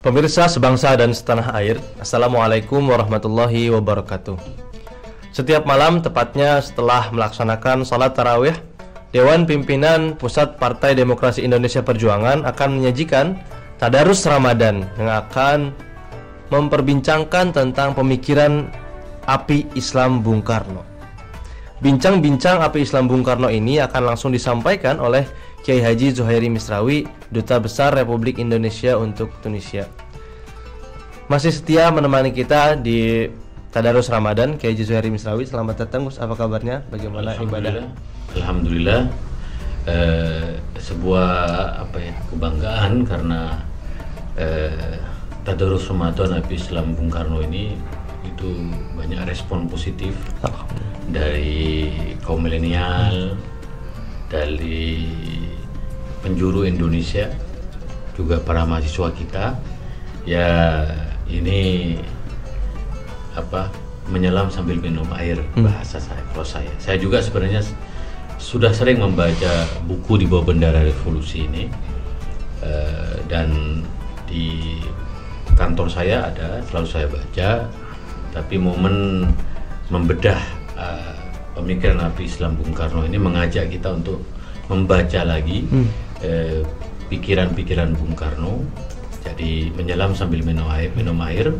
Pemirsa sebangsa dan setanah air, Assalamualaikum warahmatullahi wabarakatuh. Setiap malam, tepatnya setelah melaksanakan salat tarawih, Dewan Pimpinan Pusat Partai Demokrasi Indonesia Perjuangan akan menyajikan Tadarus Ramadan yang akan memperbincangkan tentang pemikiran api Islam Bung Karno. Bincang-bincang api Islam Bung Karno ini akan langsung disampaikan oleh Kiai Haji Zuhairi Misrawi, Duta Besar Republik Indonesia untuk Tunisia. Masih setia menemani kita di Tadarus Ramadan, Kiai Haji Zuhairi Misrawi. Selamat datang, Gus. Apa kabarnya? Bagaimana ibadah? Alhamdulillah. Sebuah kebanggaan karena Tadarus Ramadan api Islam Bung Karno ini itu banyak respon positif dari kaum milenial, dari penjuru Indonesia, juga para mahasiswa kita. Ya, ini menyelam sambil minum air, bahasa saya. Kalau saya juga sebenarnya sudah sering membaca buku di bawah bendera revolusi ini, dan di kantor saya ada, selalu saya baca. Tapi momen membedah pemikiran api Islam Bung Karno ini mengajak kita untuk membaca lagi pikiran-pikiran Bung Karno. Jadi menyelam sambil minum air,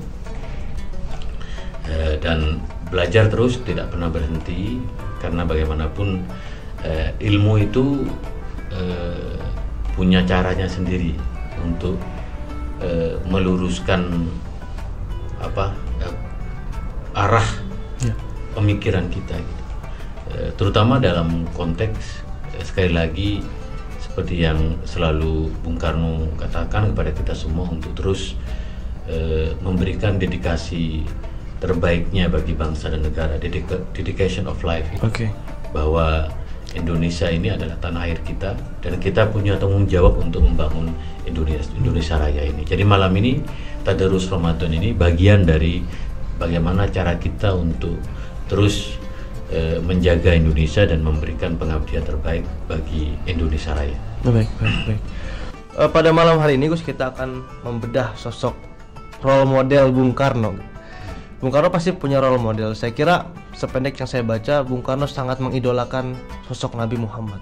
dan belajar terus, tidak pernah berhenti, karena bagaimanapun ilmu itu punya caranya sendiri untuk meluruskan arah pemikiran kita, terutama dalam konteks sekali lagi seperti yang selalu Bung Karno katakan kepada kita semua untuk terus memberikan dedikasi terbaiknya bagi bangsa dan negara, dedication of life, bahwa Indonesia ini adalah tanah air kita dan kita punya tanggung jawab untuk membangun Indonesia Raya ini. Jadi malam ini Tadarus Ramadan ini bagian dari bagaimana cara kita untuk terus menjaga Indonesia dan memberikan pengabdian terbaik bagi Indonesia Raya. Baik. Pada malam hari ini, Gus, kita akan membedah sosok role model Bung Karno. Bung Karno pasti punya role model. Saya kira sependek yang saya baca, Bung Karno sangat mengidolakan sosok Nabi Muhammad.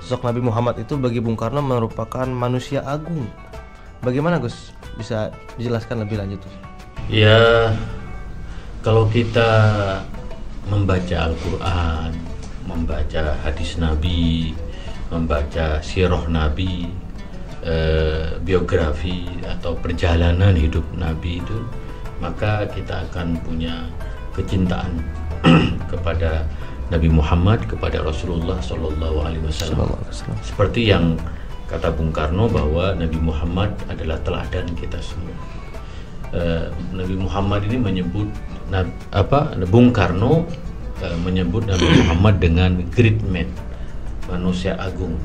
Sosok Nabi Muhammad itu bagi Bung Karno merupakan manusia agung. Bagaimana, Gus? Bisa dijelaskan lebih lanjut? Ya, kalau kita membaca Al-Quran, membaca hadis Nabi, membaca sirah Nabi, biografi atau perjalanan hidup Nabi itu, maka kita akan punya kecintaan kepada Nabi Muhammad, kepada Rasulullah Sallallahu Alaihi Wasallam. Seperti yang kata Bung Karno bahwa Nabi Muhammad adalah teladan kita semua. Nabi Muhammad ini menyebut Bung Karno menyebut Nabi Muhammad dengan great man, manusia agung,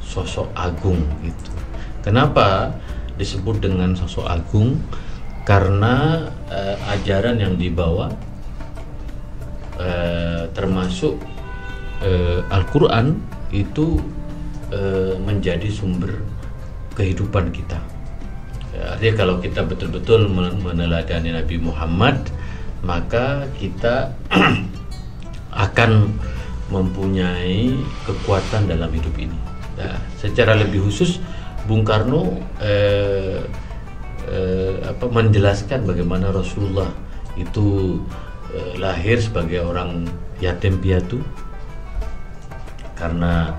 sosok agung gitu. Kenapa disebut dengan sosok agung? Karena ajaran yang dibawa termasuk Al-Quran itu menjadi sumber kehidupan kita. Artinya kalau kita betul-betul meneladani Nabi Muhammad, maka kita akan mempunyai kekuatan dalam hidup ini. Nah, secara lebih khusus Bung Karno menjelaskan bagaimana Rasulullah itu lahir sebagai orang yatim piatu karena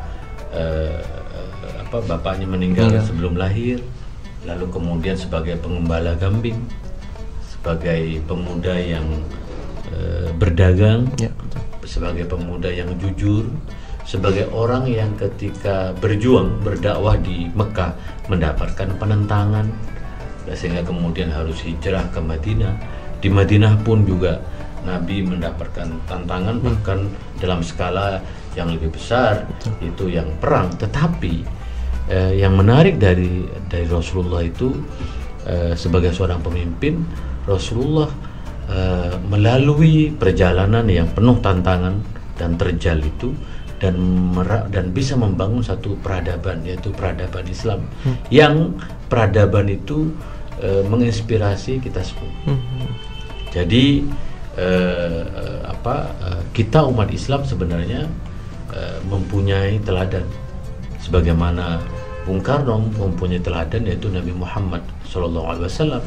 bapaknya meninggal sebelum lahir. Lalu kemudian sebagai pengembala kambing, sebagai pemuda yang berdagang, sebagai pemuda yang jujur, sebagai orang yang ketika berjuang berdakwah di Mekah mendapatkan penentangan, sehingga kemudian harus hijrah ke Madinah. Di Madinah pun juga Nabi mendapatkan tantangan, bahkan dalam skala yang lebih besar, itu yang perang. Tetapi yang menarik dari Rasulullah itu, sebagai seorang pemimpin, Rasulullah melalui perjalanan yang penuh tantangan dan terjal itu, dan bisa membangun satu peradaban, yaitu peradaban Islam, yang peradaban itu menginspirasi kita semua. Jadi kita umat Islam sebenarnya mempunyai teladan, sebagaimana Bung Karno mempunyai teladan, yaitu Nabi Muhammad SAW.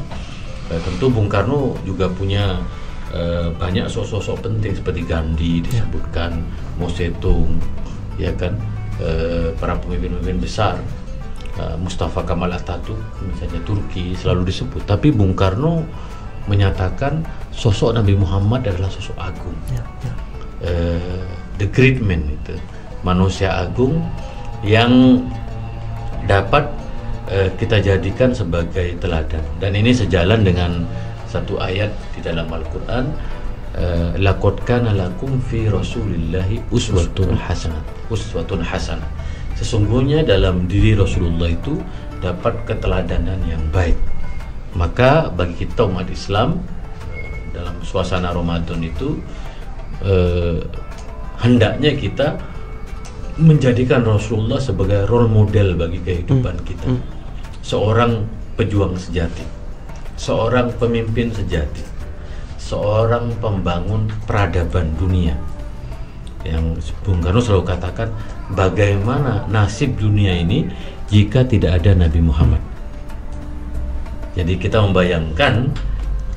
Tentu Bung Karno juga punya banyak sosok-sosok penting seperti Gandhi disebutkan, Mao Zedong, ya kan, para pemimpin-pemimpin besar, Mustafa Kemal Atatürk misalnya Turki selalu disebut. Tapi Bung Karno menyatakan sosok Nabi Muhammad adalah sosok agung, the great man, itu manusia agung yang dapat kita jadikan sebagai teladan. Dan ini sejalan dengan satu ayat di dalam Al-Quran, laqad kana lakum fi rasulillahi uswatun hasanah. Sesungguhnya dalam diri Rasulullah itu dapat keteladanan yang baik. Maka bagi kita umat Islam dalam suasana Ramadan itu hendaknya kita menjadikan Rasulullah sebagai role model bagi kehidupan kita. Seorang pejuang sejati, seorang pemimpin sejati, seorang pembangun peradaban dunia. Yang Bung Karno selalu katakan, bagaimana nasib dunia ini jika tidak ada Nabi Muhammad. Jadi kita membayangkan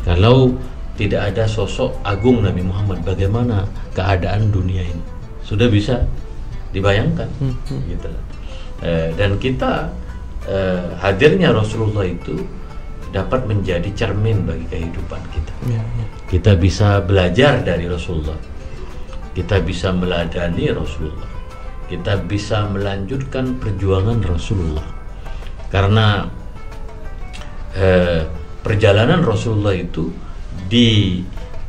kalau tidak ada sosok agung Nabi Muhammad, bagaimana keadaan dunia ini. Sudah bisa dibayangkan, gitu. Dan kita hadirnya Rasulullah itu dapat menjadi cermin bagi kehidupan kita. Kita bisa belajar dari Rasulullah, kita bisa meladani Rasulullah, kita bisa melanjutkan perjuangan Rasulullah. Karena perjalanan Rasulullah itu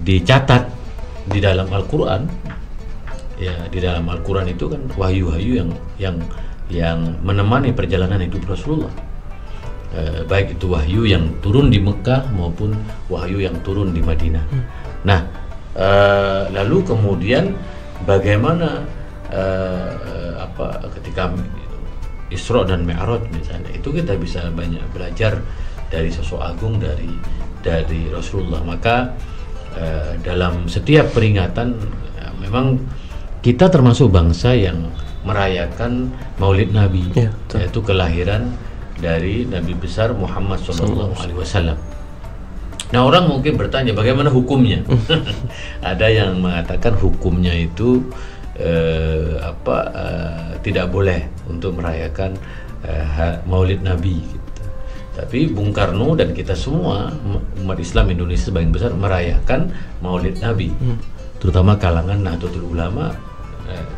dicatat di dalam Al-Quran. Ya, di dalam Al-Quran itu kan wahyu-wahyu yang menemani perjalanan hidup Rasulullah. Baik itu wahyu yang turun di Mekah maupun wahyu yang turun di Madinah. Nah, lalu kemudian bagaimana ketika Isra dan Mi'raj misalnya, itu kita bisa banyak belajar dari sosok agung dari Rasulullah. Maka dalam setiap peringatan, memang kita termasuk bangsa yang merayakan Maulid Nabi, yaitu kelahiran dari Nabi besar Muhammad SAW. Nah, orang mungkin bertanya bagaimana hukumnya. Ada yang mengatakan hukumnya itu tidak boleh untuk merayakan Maulid Nabi, gitu. Tapi Bung Karno dan kita semua umat Islam Indonesia sebagian besar merayakan Maulid Nabi, terutama kalangan Nahdlatul Ulama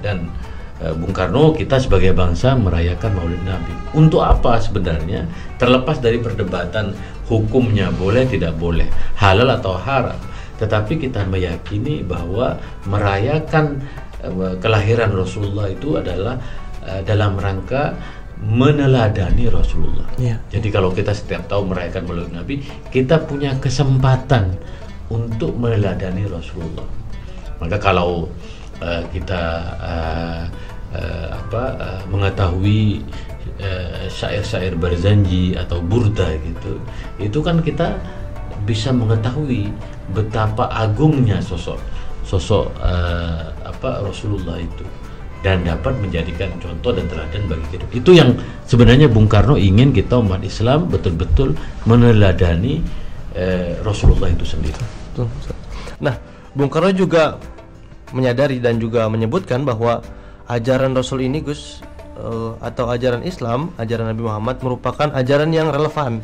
dan Bung Karno. Kita sebagai bangsa merayakan Maulid Nabi. Untuk apa sebenarnya? Terlepas dari perdebatan hukumnya boleh tidak boleh, halal atau haram, tetapi kita meyakini bahwa merayakan kelahiran Rasulullah itu adalah dalam rangka meneladani Rasulullah. Jadi kalau kita setiap tahun merayakan Maulid Nabi, kita punya kesempatan untuk meneladani Rasulullah. Maka kalau kita mengetahui syair-syair Barzanji atau Burda gitu, itu kan kita bisa mengetahui betapa agungnya sosok Rasulullah itu, dan dapat menjadikan contoh dan teladan bagi kita. Itu yang sebenarnya Bung Karno ingin kita umat Islam betul-betul meneladani Rasulullah itu sendiri. Nah, Bung Karno juga menyadari dan juga menyebutkan bahwa ajaran Rasul ini, Gus, atau ajaran Islam, ajaran Nabi Muhammad merupakan ajaran yang relevan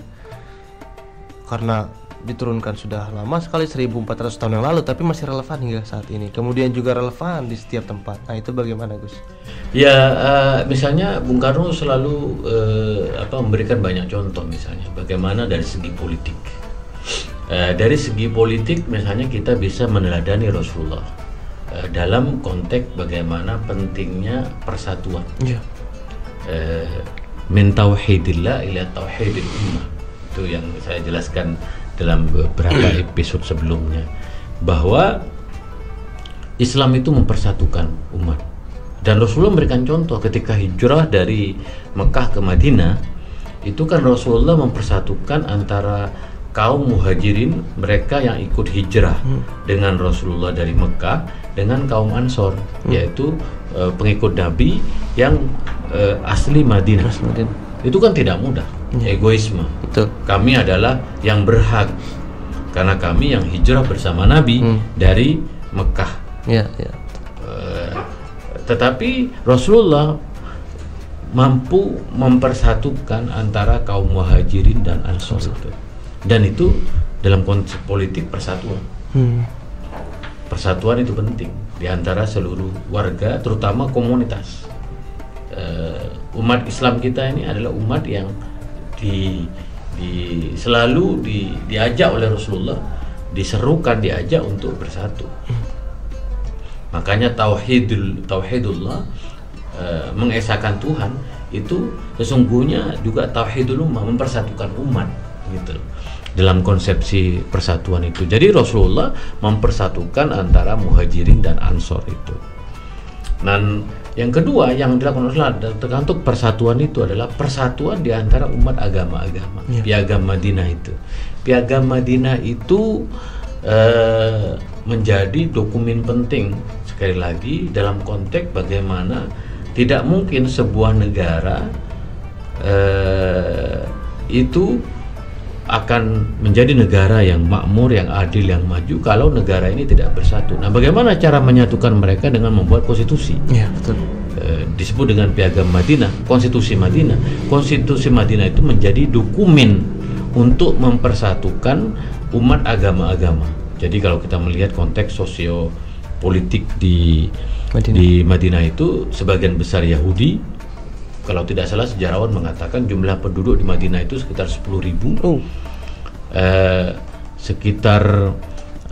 karena diturunkan sudah lama sekali, 1400 tahun yang lalu, tapi masih relevan hingga saat ini. Kemudian juga relevan di setiap tempat. Nah, itu bagaimana, Gus? Ya, misalnya Bung Karno selalu memberikan banyak contoh, misalnya bagaimana dari segi politik. Dari segi politik misalnya kita bisa meneladani Rasulullah dalam konteks bagaimana pentingnya persatuan. Min tauhidillah ila tauhidil ummah. Itu yang saya jelaskan dalam beberapa episode sebelumnya, bahwa Islam itu mempersatukan umat. Dan Rasulullah memberikan contoh ketika hijrah dari Mekah ke Madinah, itu kan Rasulullah mempersatukan antara kaum muhajirin, mereka yang ikut hijrah dengan Rasulullah dari Mekah, dengan kaum Ansor, yaitu pengikut Nabi yang asli Madinah. Itu kan tidak mudah, egoisme. Betul. Kami adalah yang berhak karena kami yang hijrah bersama Nabi dari Mekah. Ya. Tetapi Rasulullah mampu mempersatukan antara kaum muhajirin dan Ansor itu. Dan itu dalam konsep politik persatuan. Persatuan itu penting di antara seluruh warga, terutama komunitas. Umat Islam kita ini adalah umat yang selalu diajak oleh Rasulullah, diserukan, diajak untuk bersatu. Makanya tauhidullah, mengesahkan Tuhan, itu sesungguhnya juga tauhidul ummah, mempersatukan umat gitu dalam konsepsi persatuan itu. Jadi Rasulullah mempersatukan antara muhajirin dan ansor itu. Dan yang kedua yang dilakukan Rasulullah tergantung persatuan itu adalah persatuan di antara umat agama-agama. Piagam Madinah itu. Piagam Madinah itu menjadi dokumen penting sekali lagi dalam konteks bagaimana tidak mungkin sebuah negara itu akan menjadi negara yang makmur, yang adil, yang maju kalau negara ini tidak bersatu. Nah, bagaimana cara menyatukan mereka dengan membuat konstitusi? Ya, betul. Disebut dengan Piagam Madinah, Konstitusi Madinah. Konstitusi Madinah itu menjadi dokumen untuk mempersatukan umat agama-agama. Jadi kalau kita melihat konteks sosio-politik di Madinah itu sebagian besar Yahudi. Kalau tidak salah sejarawan mengatakan jumlah penduduk di Madinah itu sekitar 10.000. Sekitar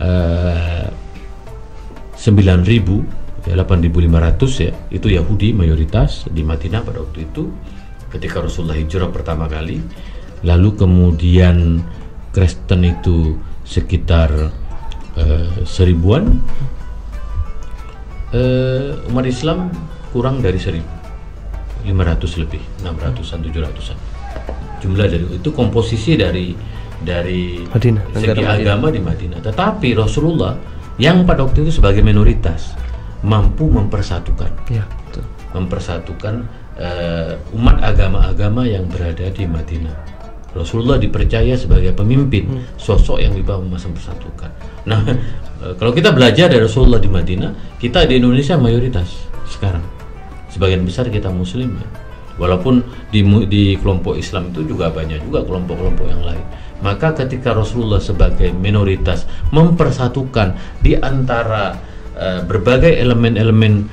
9.000, 8.500 ya, itu Yahudi mayoritas di Madinah pada waktu itu ketika Rasulullah hijrah pertama kali. Lalu kemudian Kristen itu sekitar 1000-an. Umat Islam kurang dari 1.500 lebih, 600-an, 700-an. Jumlah dari itu komposisi dari Madinah, segi agama di Madinah. Tetapi Rasulullah yang pada waktu itu sebagai minoritas mampu mempersatukan, mempersatukan umat agama-agama yang berada di Madinah. Rasulullah dipercaya sebagai pemimpin, sosok yang bisa mempersatukan. Nah, kalau kita belajar dari Rasulullah di Madinah, kita di Indonesia mayoritas sekarang. Sebagian besar kita Muslim ya. Walaupun di kelompok Islam itu juga banyak juga kelompok-kelompok yang lain. Maka ketika Rasulullah sebagai minoritas mempersatukan di antara berbagai elemen-elemen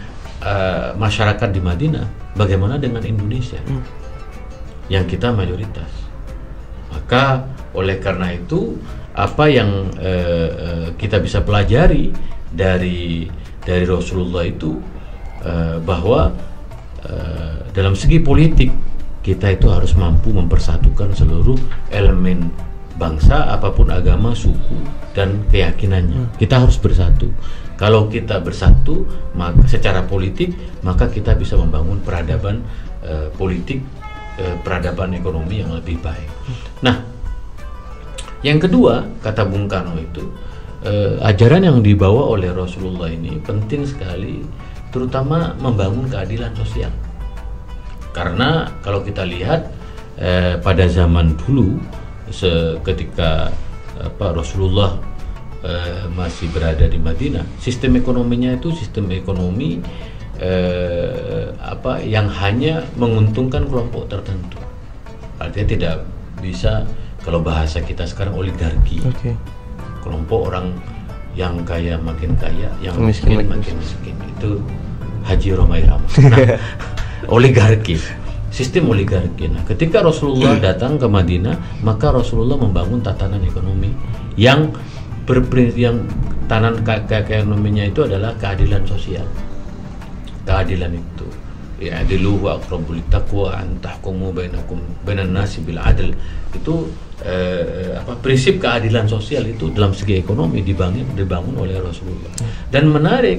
masyarakat di Madinah, bagaimana dengan Indonesia yang kita mayoritas? Maka oleh karena itu apa yang kita bisa pelajari dari Rasulullah itu bahwa dalam segi politik kita itu harus mampu mempersatukan seluruh elemen bangsa, apapun agama, suku, dan keyakinannya. Kita harus bersatu. Kalau kita bersatu, maka secara politik, maka kita bisa membangun peradaban politik, peradaban ekonomi yang lebih baik. Nah, yang kedua, kata Bung Karno itu, ajaran yang dibawa oleh Rasulullah ini penting sekali, terutama membangun keadilan sosial. Karena kalau kita lihat pada zaman dulu, ketika Rasulullah masih berada di Madinah, sistem ekonominya itu sistem ekonomi yang hanya menguntungkan kelompok tertentu. Artinya tidak bisa, kalau bahasa kita sekarang oligarki. Kelompok orang yang kaya makin kaya, yang miskin makin miskin. Itu Haji Romai Rama. Nah, oligarki, sistem oligarki. Nah, ketika Rasulullah datang ke Madinah, maka Rasulullah membangun tatanan ekonomi yang tatanan ekonominya itu adalah keadilan sosial. Keadilan itu, ya adilu wa aqrabu littaqwa an tahkumu bainan nasi bil adl. Itu prinsip keadilan sosial itu dalam segi ekonomi dibangun oleh Rasulullah. Dan menarik,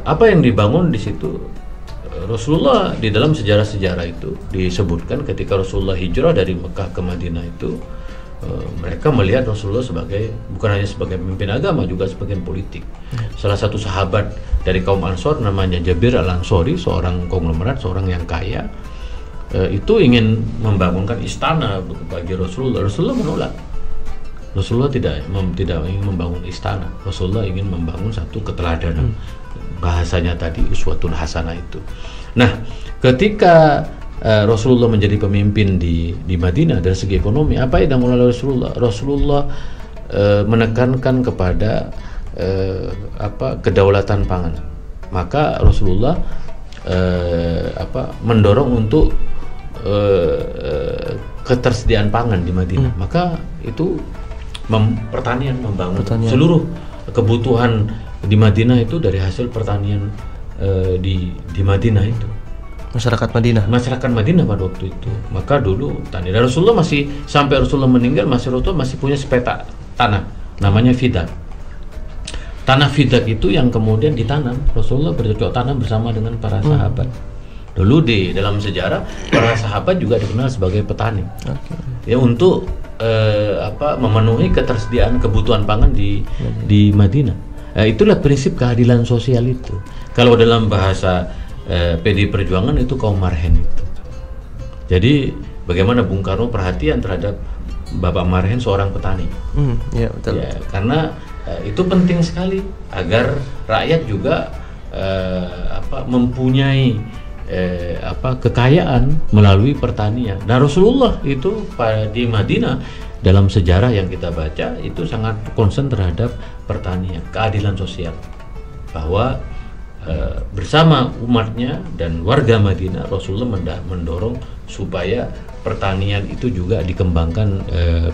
apa yang dibangun di situ, Rasulullah di dalam sejarah-sejarah itu disebutkan ketika Rasulullah hijrah dari Mekah ke Madinah itu mereka melihat Rasulullah sebagai bukan hanya sebagai pemimpin agama, juga sebagai politik. Salah satu sahabat dari kaum Ansor namanya Jabir Al-Ansori, seorang konglomerat, seorang yang kaya, itu ingin membangunkan istana bagi Rasulullah. Rasulullah menolak. Rasulullah tidak ingin membangun istana. Rasulullah ingin membangun satu keteladanan. Bahasanya tadi uswatun hasanah itu. Nah, ketika Rasulullah menjadi pemimpin di Madinah dari segi ekonomi, apa yang dilakukan oleh Rasulullah? Rasulullah menekankan kepada kedaulatan pangan. Maka Rasulullah mendorong untuk ketersediaan pangan di Madinah. Maka itu pertanian, membangun seluruh kebutuhan di Madinah itu dari hasil pertanian di Madinah itu. Masyarakat Madinah pada waktu itu. Maka dulu tani. Dan Rasulullah masih sampai Rasulullah meninggal, Rasulullah masih punya sepetak tanah namanya Fidak. Tanah Fidak itu yang kemudian ditanam. Rasulullah bercocok tanam bersama dengan para sahabat. Dulu di dalam sejarah para sahabat juga dikenal sebagai petani. Ya, untuk memenuhi ketersediaan kebutuhan pangan di Madinah. Itulah prinsip keadilan sosial itu. Kalau dalam bahasa PDI Perjuangan itu kaum marhen itu. Jadi bagaimana Bung Karno perhatian terhadap Bapak Marhen, seorang petani. Ya, betul. Ya, karena itu penting sekali agar rakyat juga mempunyai kekayaan melalui pertanian. Nah, Rasulullah itu di Madinah dalam sejarah yang kita baca itu sangat concern terhadap pertanian, keadilan sosial, bahwa bersama umatnya dan warga Madinah, Rasulullah mendorong supaya pertanian itu juga dikembangkan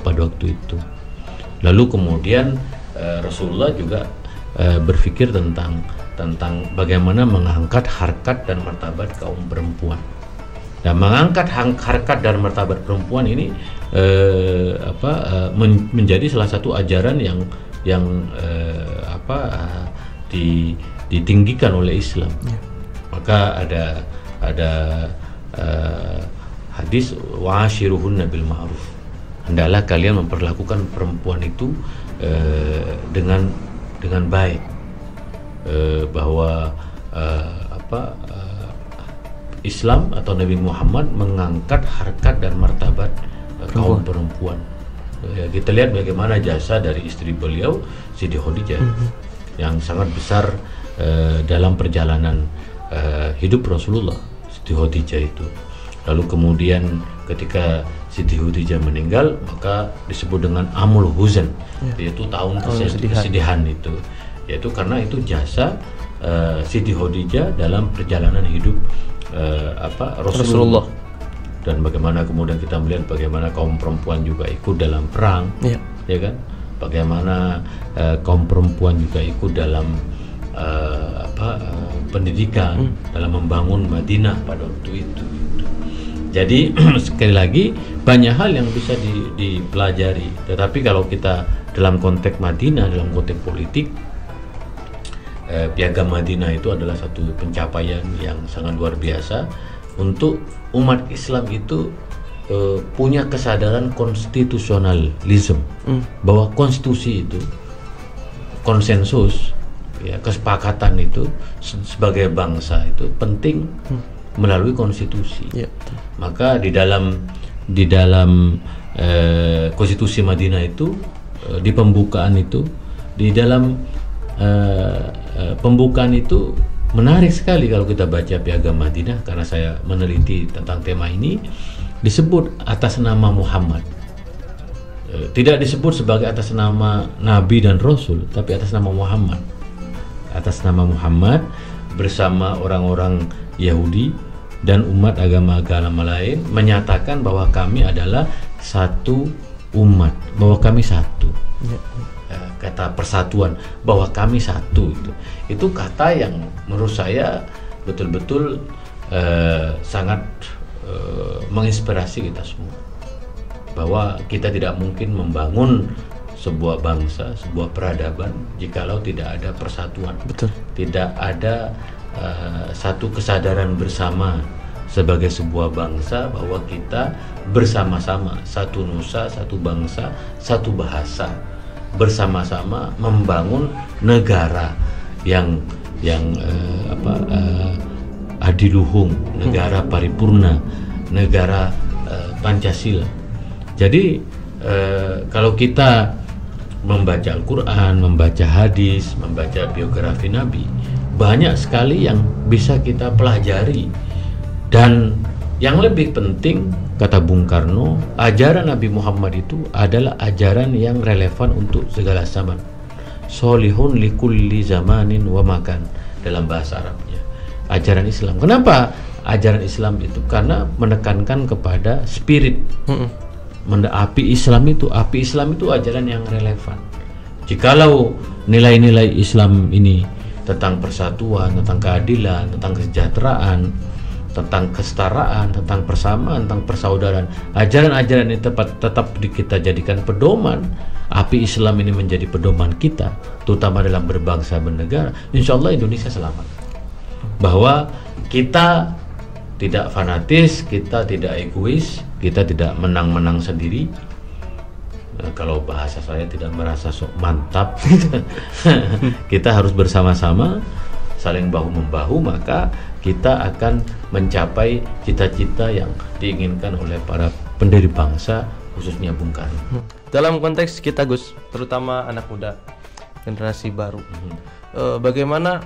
pada waktu itu. Lalu kemudian Rasulullah juga berpikir tentang bagaimana mengangkat harkat dan martabat kaum perempuan. Dan mengangkat harkat dan martabat perempuan ini menjadi salah satu ajaran yang ditinggikan oleh Islam. Maka ada hadis wa'ashiruhunna bil ma'ruf. Hendaklah kalian memperlakukan perempuan itu dengan baik, bahwa Islam atau Nabi Muhammad mengangkat harkat dan martabat kaum perempuan. Ya, kita lihat bagaimana jasa dari istri beliau Siti Khadijah yang sangat besar dalam perjalanan hidup Rasulullah, Siti Khadijah itu. Lalu kemudian ketika Siti Khadijah meninggal, maka disebut dengan Amul Huzan, yaitu tahun kesedihan itu, yaitu karena itu jasa Siti Khadijah dalam perjalanan hidup Rasulullah. Dan bagaimana kemudian kita melihat bagaimana kaum perempuan juga ikut dalam perang, ya kan? Bagaimana kaum perempuan juga ikut dalam pendidikan, dalam membangun Madinah pada waktu itu. Jadi sekali lagi banyak hal yang bisa dipelajari. Tetapi kalau kita dalam konteks Madinah, dalam konteks politik, Piagam Madinah itu adalah satu pencapaian yang sangat luar biasa untuk umat Islam itu punya kesadaran konstitusionalisme, bahwa konstitusi itu konsensus, ya, kesepakatan itu sebagai bangsa itu penting melalui konstitusi. Maka di dalam konstitusi Madinah itu, di pembukaan itu, di dalam pembukaan itu menarik sekali kalau kita baca Piagam Madinah, karena saya meneliti tentang tema ini. Disebut atas nama Muhammad, tidak disebut sebagai atas nama Nabi dan Rasul, tapi atas nama Muhammad. Atas nama Muhammad bersama orang-orang Yahudi dan umat agama-agama lain menyatakan bahwa kami adalah satu umat, bahwa kami satu. Kata persatuan, bahwa kami satu, itu kata yang menurut saya betul-betul sangat menginspirasi kita semua, bahwa kita tidak mungkin membangun sebuah bangsa, sebuah peradaban jikalau tidak ada persatuan. Tidak ada satu kesadaran bersama sebagai sebuah bangsa bahwa kita bersama-sama, satu nusa, satu bangsa, satu bahasa, bersama-sama membangun negara yang adiluhung, negara paripurna, negara Pancasila. Jadi kalau kita membaca Al-Quran, membaca hadis, membaca biografi Nabi, banyak sekali yang bisa kita pelajari. Dan yang lebih penting, kata Bung Karno, ajaran Nabi Muhammad itu adalah ajaran yang relevan untuk segala zaman. Solihun likulli zamanin wa makan, dalam bahasa Arabnya. Ajaran Islam. Kenapa ajaran Islam itu? Karena menekankan kepada spirit. Api Islam itu ajaran yang relevan. Jikalau nilai-nilai Islam ini tentang persatuan, tentang keadilan, tentang kesejahteraan, tentang kesetaraan, tentang persamaan, tentang persaudaraan, ajaran-ajaran ini tetap kita jadikan pedoman, api Islam ini menjadi pedoman kita, terutama dalam berbangsa bernegara, insya Allah Indonesia selamat. Bahwa kita tidak fanatis, kita tidak egois, kita tidak menang-menang sendiri. Kalau bahasa saya tidak merasa sok mantap, kita harus bersama-sama, saling bahu-membahu, maka kita akan mencapai cita-cita yang diinginkan oleh para pendiri bangsa, khususnya Bung Karno. Dalam konteks kita, Gus, terutama anak muda, generasi baru, bagaimana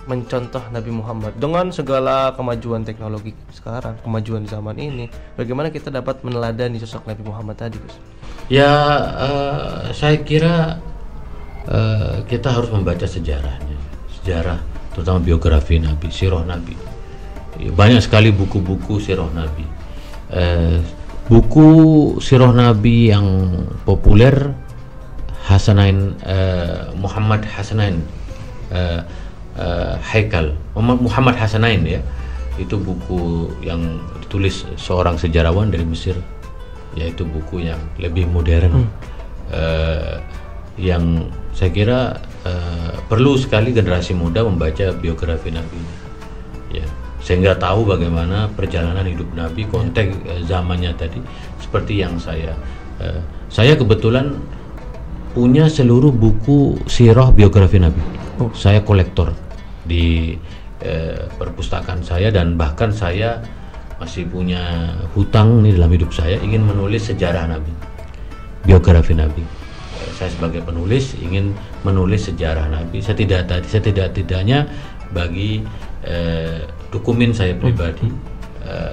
mencontoh Nabi Muhammad dengan segala kemajuan teknologi sekarang, kemajuan zaman ini, bagaimana kita dapat meneladani sosok Nabi Muhammad tadi, Gus? Ya, saya kira kita harus membaca sejarahnya, sejarah terutama biografi Nabi, sirah Nabi. Banyak sekali buku-buku sirah Nabi. Buku sirah Nabi yang populer, Hasanain, Muhammad Hasanain, Haikal, Muhammad Hasanain, ya, itu buku yang ditulis seorang sejarawan dari Mesir, yaitu buku yang lebih modern, yang saya kira perlu sekali generasi muda membaca biografi Nabi, ya, sehingga tahu bagaimana perjalanan hidup Nabi, konteks zamannya tadi. Seperti yang saya kebetulan punya seluruh buku sirah biografi Nabi. Saya kolektor di perpustakaan saya, dan bahkan saya masih punya hutang nih dalam hidup saya, ingin menulis sejarah Nabi, biografi Nabi. Saya sebagai penulis ingin menulis sejarah Nabi setidak-tidaknya bagi dokumen saya pribadi,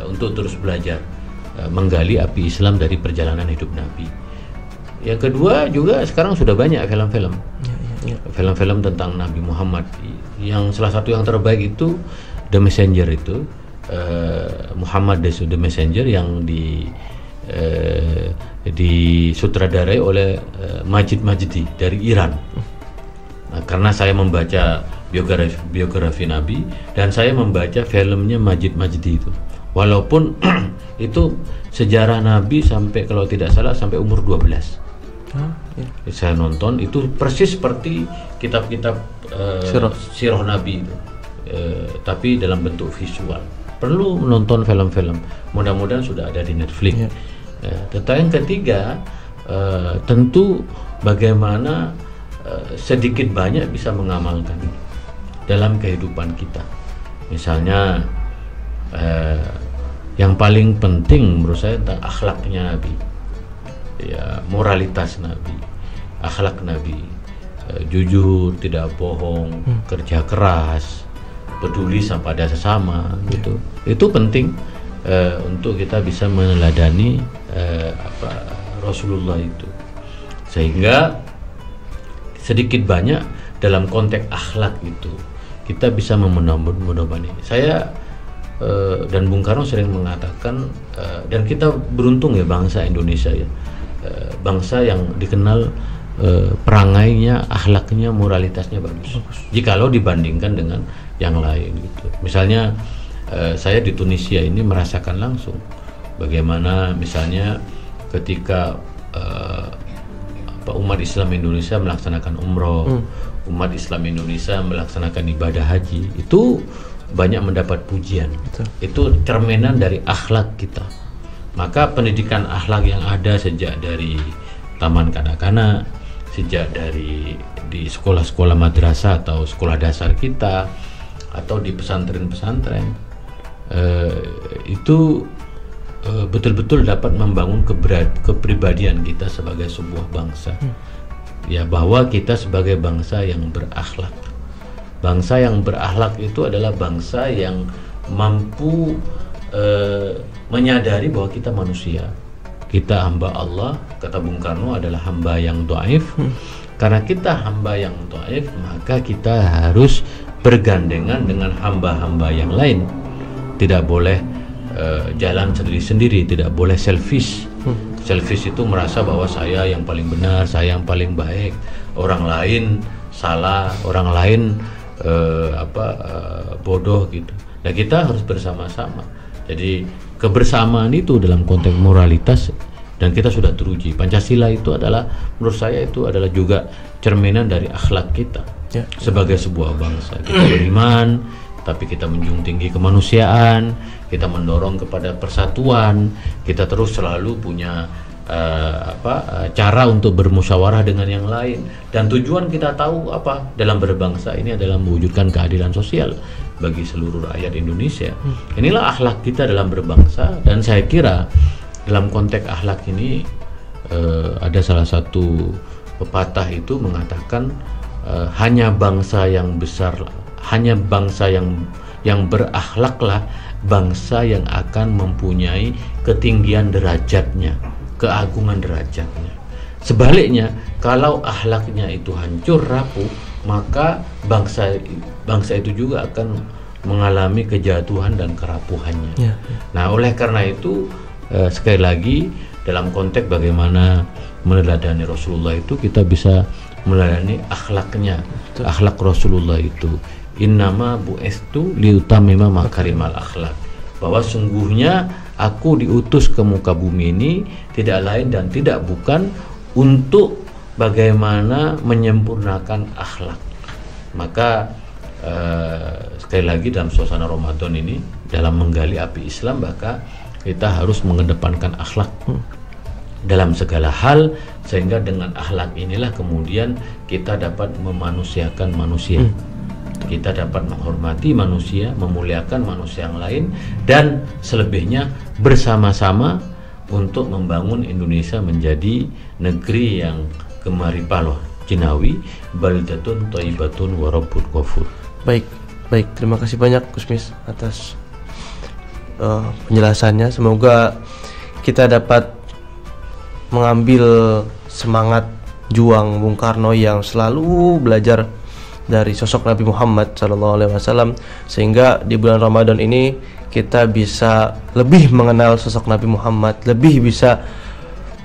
untuk terus belajar menggali api Islam dari perjalanan hidup Nabi. Yang kedua juga sekarang sudah banyak film-film, film-film tentang Nabi Muhammad, yang salah satu yang terbaik itu The Messenger, itu Muhammad The Messenger, yang disutradarai oleh Majid Majdi dari Iran. Nah, karena saya membaca biografi Nabi dan saya membaca filmnya Majid Majdi itu, walaupun itu sejarah Nabi sampai, kalau tidak salah, sampai umur 12. Saya nonton itu persis seperti kitab-kitab sirah Nabi itu, tapi dalam bentuk visual. Perlu menonton film-film, mudah-mudahan sudah ada di Netflix. Tetapi yang ketiga, tentu bagaimana sedikit banyak bisa mengamalkan dalam kehidupan kita. Misalnya yang paling penting menurut saya tentang akhlaknya Nabi, ya, moralitas Nabi, akhlak Nabi, jujur, tidak bohong, kerja keras, peduli pada sesama, gitu. Itu penting untuk kita bisa meneladani Rasulullah itu, sehingga sedikit banyak dalam konteks akhlak itu kita bisa memedomani. Saya dan Bung Karno sering mengatakan, dan kita beruntung ya bangsa Indonesia, ya, bangsa yang dikenal perangainya, akhlaknya, moralitasnya bagus jikalau dibandingkan dengan yang lain, gitu. Misalnya saya di Tunisia ini merasakan langsung bagaimana misalnya ketika umat Islam Indonesia melaksanakan umroh, umat Islam Indonesia melaksanakan ibadah haji, itu banyak mendapat pujian. Betul. Itu cerminan dari akhlak kita. Maka pendidikan akhlak yang ada sejak dari taman kanak-kanak, sejak dari di sekolah-sekolah madrasah atau sekolah dasar kita, atau di pesantren-pesantren, itu betul-betul dapat membangun kepribadian kita sebagai sebuah bangsa. Ya, bahwa kita sebagai bangsa yang berakhlak. Bangsa yang berakhlak itu adalah bangsa yang mampu menyadari bahwa kita manusia, kita hamba Allah. Kata Bung Karno adalah hamba yang dhaif. Karena kita hamba yang dhaif, maka kita harus bergandengan dengan hamba-hamba yang lain. Tidak boleh jalan sendiri-sendiri, tidak boleh selfish. Selfish itu merasa bahwa saya yang paling benar, saya yang paling baik, orang lain salah, orang lain bodoh gitu. Nah, kita harus bersama-sama. Jadi kebersamaan itu dalam konteks moralitas, dan kita sudah teruji. Pancasila itu adalah, menurut saya itu adalah juga cerminan dari akhlak kita sebagai sebuah bangsa. Kita beriman, tapi kita menjunjung tinggi kemanusiaan, kita mendorong kepada persatuan, kita terus selalu punya cara untuk bermusyawarah dengan yang lain, dan tujuan kita tahu apa dalam berbangsa ini adalah mewujudkan keadilan sosial bagi seluruh rakyat Indonesia. Inilah akhlak kita dalam berbangsa, dan saya kira dalam konteks akhlak ini ada salah satu pepatah itu mengatakan hanya bangsa yang besar, hanya bangsa yang berakhlaklah bangsa yang akan mempunyai ketinggian derajatnya, keagungan derajatnya. Sebaliknya, kalau akhlaknya itu hancur rapuh, maka bangsa itu juga akan mengalami kejatuhan dan kerapuhannya. Nah, oleh karena itu sekali lagi dalam konteks bagaimana meneladani Rasulullah itu, kita bisa meneladani akhlaknya. Akhlak Rasulullah itu, innama bu'istu liutamima makarimal akhlak, bahwa sungguhnya aku diutus ke muka bumi ini tidak lain dan tidak bukan untuk bagaimana menyempurnakan akhlak. Maka sekali lagi dalam suasana Ramadan ini, dalam menggali api Islam, maka kita harus mengedepankan akhlak dalam segala hal, sehingga dengan akhlak inilah kemudian kita dapat memanusiakan manusia. Kita dapat menghormati manusia, memuliakan manusia yang lain, dan selebihnya bersama-sama untuk membangun Indonesia menjadi negeri yang gemaripaloh jinawi, baldatun thayyibatun wa rabbun ghafur. Baik, terima kasih banyak Gusmis atas penjelasannya. Semoga kita dapat mengambil semangat juang Bung Karno yang selalu belajar dari sosok Nabi Muhammad SAW, sehingga di bulan Ramadan ini kita bisa lebih mengenal sosok Nabi Muhammad, lebih bisa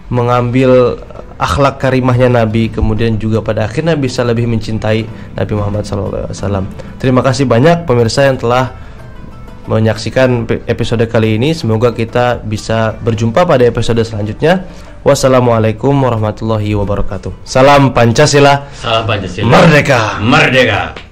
mengambil akhlak karimahnya Nabi, kemudian juga pada akhirnya bisa lebih mencintai Nabi Muhammad SAW. Terima kasih banyak pemirsa yang telah menyaksikan episode kali ini. Semoga kita bisa berjumpa pada episode selanjutnya. Wassalamualaikum warahmatullahi wabarakatuh. Salam Pancasila. Salam Pancasila. Merdeka. Merdeka.